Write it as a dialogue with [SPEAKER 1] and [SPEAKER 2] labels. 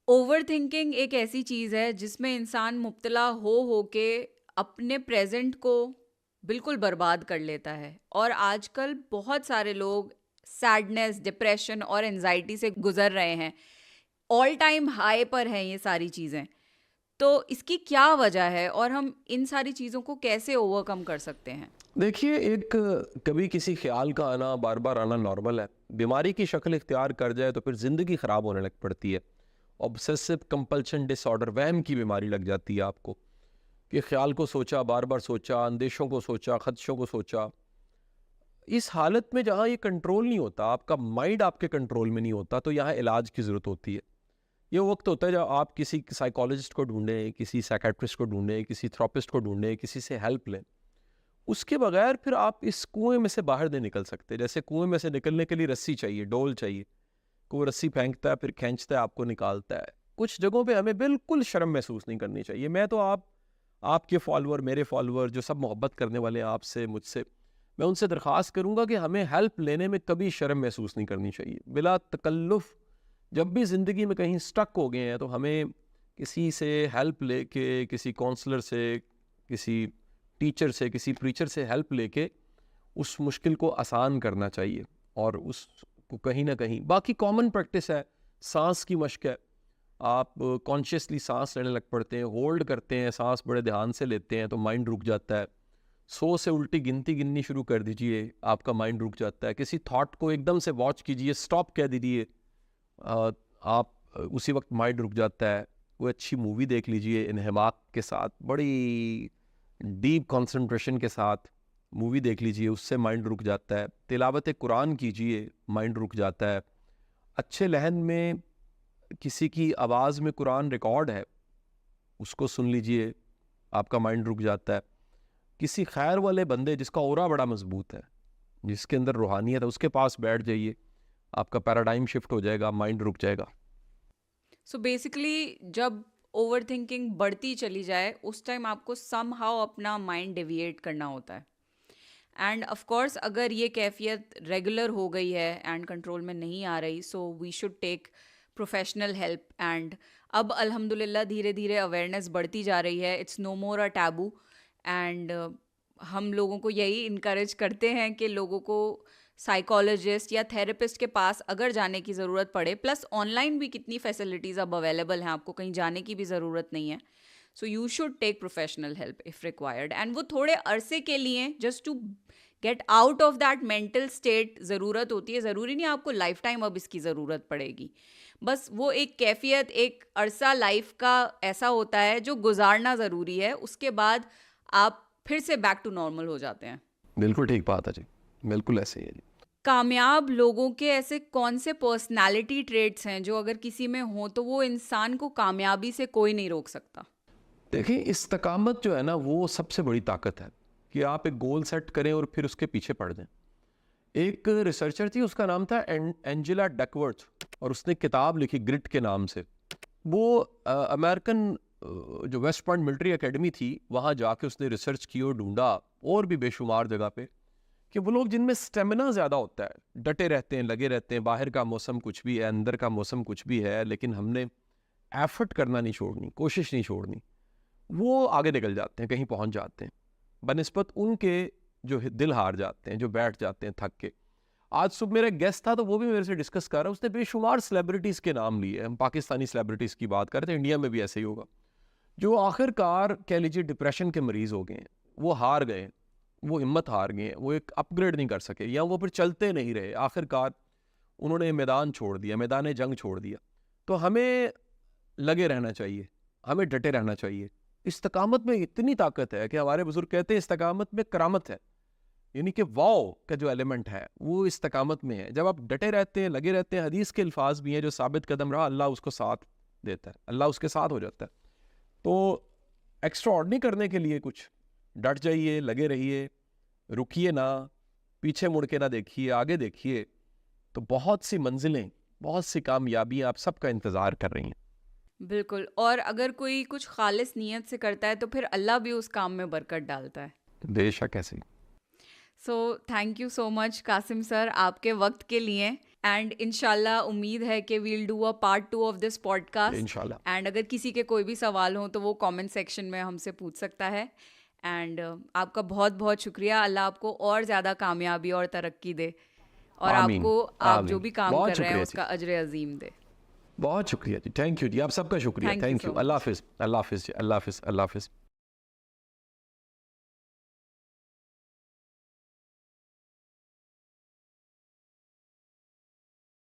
[SPEAKER 1] Overthinking एक ऐसी चीज़ है जिसमें इंसान मुब्तला हो के अपने प्रेज़ेंट को बिल्कुल बर्बाद कर लेता है और आजकल बहुत सारे लोग सैडनेस, डिप्रेशन और एंजाइटी से गुज़र रहे हैं। ऑल टाइम हाई पर हैं ये सारी चीज़ें। तो इसकी क्या वजह है और हम इन सारी चीज़ों को कैसे ओवरकम कर सकते हैं?
[SPEAKER 2] देखिए, एक कभी किसी ख्याल का आना, बार-बार आना नॉर्मल है। बीमारी की शक्ल इख्तियार कर जाए तो फिर ज़िंदगी ख़राब होने लग पड़ती है। ऑब्सेसिव कंपल्शन डिसऑर्डर, वहम की बीमारी लग जाती है आपको कि ख्याल को सोचा, बार-बार सोचा, अंदेशों को सोचा, ख़दशों को सोचा। इस हालत में जहाँ ये कंट्रोल नहीं होता, आपका माइंड आपके कंट्रोल में नहीं होता, तो यहाँ इलाज की ज़रूरत होती है। ये वक्त होता है जब आप किसी साइकोलॉजिस्ट को ढूंढें, किसी साइकेट्रिस्ट को ढूंढें, किसी थेरेपिस्ट को ढूंढें, किसी से हेल्प लें। उसके बगैर फिर आप इस कुएं में से बाहर नहीं निकल सकते। जैसे कुएं में से निकलने के लिए रस्सी चाहिए, डोल चाहिए। कोई रस्सी फेंकता है, फिर खींचता है, आपको निकालता है। कुछ जगहों पे हमें बिल्कुल शर्म महसूस नहीं करनी चाहिए। मैं तो आपके फॉलोअर, मेरे फॉलोअर जो सब मोहब्बत करने वाले हैं आपसे, मुझसे, मैं उनसे दरख्वास्त करूंगा कि हमें हेल्प लेने में कभी शर्म महसूस नहीं करनी चाहिए। बिला तकल्लुफ़ जब भी ज़िंदगी में कहीं स्टक हो गए हैं तो हमें किसी से हेल्प लेके, किसी काउंसलर से, किसी टीचर से, किसी प्रीचर से हेल्प लेके उस मुश्किल को आसान करना चाहिए। और उसको कहीं ना कहीं बाकी कॉमन प्रैक्टिस है, सांस की मश्क है। आप कॉन्शियसली सांस लेने लग पड़ते हैं, होल्ड करते हैं, सांस बड़े ध्यान से लेते हैं तो माइंड रुक जाता है। 100 से उल्टी गिनती गिननी शुरू कर दीजिए, आपका माइंड रुक जाता है। किसी थॉट को एकदम से वॉच कीजिए, स्टॉप कह दीजिए, आप उसी वक्त माइंड रुक जाता है। कोई अच्छी मूवी देख लीजिए इन्हमाक के साथ, बड़ी डीप कंसंट्रेशन के साथ मूवी देख लीजिए, उससे माइंड रुक जाता है। तिलावत कुरान कीजिए, माइंड रुक जाता है। अच्छे लहन में किसी की आवाज़ में कुरान रिकॉर्ड है, उसको सुन लीजिए, आपका माइंड रुक जाता है। किसी खैर वाले बंदे जिसका ऑरा बड़ा मजबूत है, जिसके अंदर रूहानियत है, उसके पास बैठ जाइए, आपका पैराडाइम शिफ्ट हो जाएगा, माइंड रुक जाएगा।
[SPEAKER 1] सो बेसिकली जब ओवरथिंकिंग बढ़ती चली जाए उस टाइम आपको समहाउ अपना माइंड डेविएट करना होता है। एंड ऑफ कोर्स अगर ये कैफियत रेगुलर हो गई है एंड कंट्रोल में नहीं आ रही, so we should take professional help. And अब अल्हम्दुलिल्लाह धीरे धीरे अवेयरनेस बढ़ती जा रही है, it's no more a taboo. And हम लोगों को यही इनकरेज करते हैं कि लोगों को साइकोलॉजिस्ट या थेरेपिस्ट के पास अगर जाने की ज़रूरत पड़े, प्लस ऑनलाइन भी कितनी फैसिलिटीज़ अब अवेलेबल हैं, आपको कहीं जाने की भी ज़रूरत नहीं है। So you should take professional help if required. And वो थोड़े अरसे के लिए just to get out of that mental state ज़रूरत होती है। ज़रूरी नहीं आपको लाइफ टाइम अब इसकी ज़रूरत पड़ेगी। बस वो एक कैफियत, एक अरसा लाइफ का ऐसा होता है जो गुजारना ज़रूरी है, उसके बाद आप फिर से बैक टू नॉर्मल हो जाते हैं।
[SPEAKER 2] बिल्कुल ठीक बात है जी, बिल्कुल ऐसे ही है जी।
[SPEAKER 1] कामयाब लोगों के ऐसे कौन से पर्सनालिटी ट्रेट्स हैं जो अगर किसी में हो तो वो इंसान को कामयाबी से कोई नहीं रोक सकता?
[SPEAKER 2] देखिए, इस्तकामत जो है ना, वो सबसे बड़ी ताकत है कि आप एक गोल सेट करें और फिर उसके पीछे पड़ जाएं। एक रिसर्चर थी, उसका नाम था एंजेला डकवर्थ, और उसने किताब लिखी ग्रिट के नाम से। वो अमेरिकन जो वेस्ट पॉइंट मिलिट्री एकेडमी थी, वहाँ जाके उसने रिसर्च की और ढूंढा, और भी बेशुमार जगह पे, कि वो लोग जिनमें स्टेमिना ज़्यादा होता है, डटे रहते हैं, लगे रहते हैं, बाहर का मौसम कुछ भी है, अंदर का मौसम कुछ भी है, लेकिन हमने एफर्ट करना नहीं छोड़नी, कोशिश नहीं छोड़नी, वो आगे निकल जाते हैं, कहीं पहुंच जाते हैं, बनिस्बत उनके जो दिल हार जाते हैं, जो बैठ जाते हैं थक के। आज सुबह मेरा गेस्ट था तो वो भी मेरे से डिस्कस कर रहा है, उसने बेशुमार सेलिब्रिटीज़ के नाम लिए। हम पाकिस्तानी सेलिब्रिटीज़ की बात कर रहे थे, इंडिया में भी ऐसे ही होगा, जो आखिरकार कह लीजिए डिप्रेशन के मरीज़ हो गए हैं, वो हार गए, वो हिम्मत हार गए हैं, वो एक अपग्रेड नहीं कर सके, या वो फिर चलते नहीं रहे, आखिरकार उन्होंने मैदान छोड़ दिया, मैदान जंग छोड़ दिया। तो हमें लगे रहना चाहिए, हमें डटे रहना चाहिए। इस्तकामत में इतनी ताकत है कि हमारे बुजुर्ग कहते हैं इस्तकामत में करामत है, यानी कि वाओ का जो एलिमेंट है वो इस्तकामत में है। जब आप डटे रहते हैं, लगे रहते हैं, हदीस के अल्फाज भी हैं, जो साबित कदम रहा अल्लाह उसको साथ देता है, अल्लाह उसके साथ हो जाता है। तो एक्स्ट्रा ऑर्डिनरी करने के लिए कुछ डट जाइए, लगे रहिए, रुकिए ना, पीछे मुड़ के ना देखिए, आगे देखिए, तो बहुत सी मंजिलें, बहुत सी कामयाबियां आप सबका इंतज़ार कर रही हैं।
[SPEAKER 1] बिल्कुल। और अगर कोई कुछ खालिस नीयत से करता है तो फिर अल्लाह भी उस काम में बरकत डालता है।
[SPEAKER 2] बेशक ऐसे ही।
[SPEAKER 1] So thank you so much Qasim sir आपके वक्त के लिए। एंड इंशाल्लाह उम्मीद है कि we'll do a part 2 of this podcast.
[SPEAKER 2] इंशाल्लाह।
[SPEAKER 1] एंड अगर किसी के कोई भी सवाल हो तो वो कमेंट सेक्शन में हमसे पूछ सकता है। एंड आपका बहुत बहुत शुक्रिया। अल्लाह आपको और ज़्यादा कामयाबी और तरक्की दे, और
[SPEAKER 2] आमीन,
[SPEAKER 1] आपको आप जो
[SPEAKER 2] आमीन।
[SPEAKER 1] भी काम
[SPEAKER 2] बहुत
[SPEAKER 1] कर रहे हैं
[SPEAKER 2] शुक्रिया
[SPEAKER 1] उसका अजर अजीम दे।
[SPEAKER 2] बहुत शुक्रिया जी, थैंक यू जी, आप सबका शुक्रिया,
[SPEAKER 1] thank you
[SPEAKER 2] thank you.
[SPEAKER 1] So
[SPEAKER 2] Allah
[SPEAKER 1] much.
[SPEAKER 2] हाफिज़, अल्लाह हाफिज़ जी, अल्लाह हाफिज़, अल्लाह हाफिज़।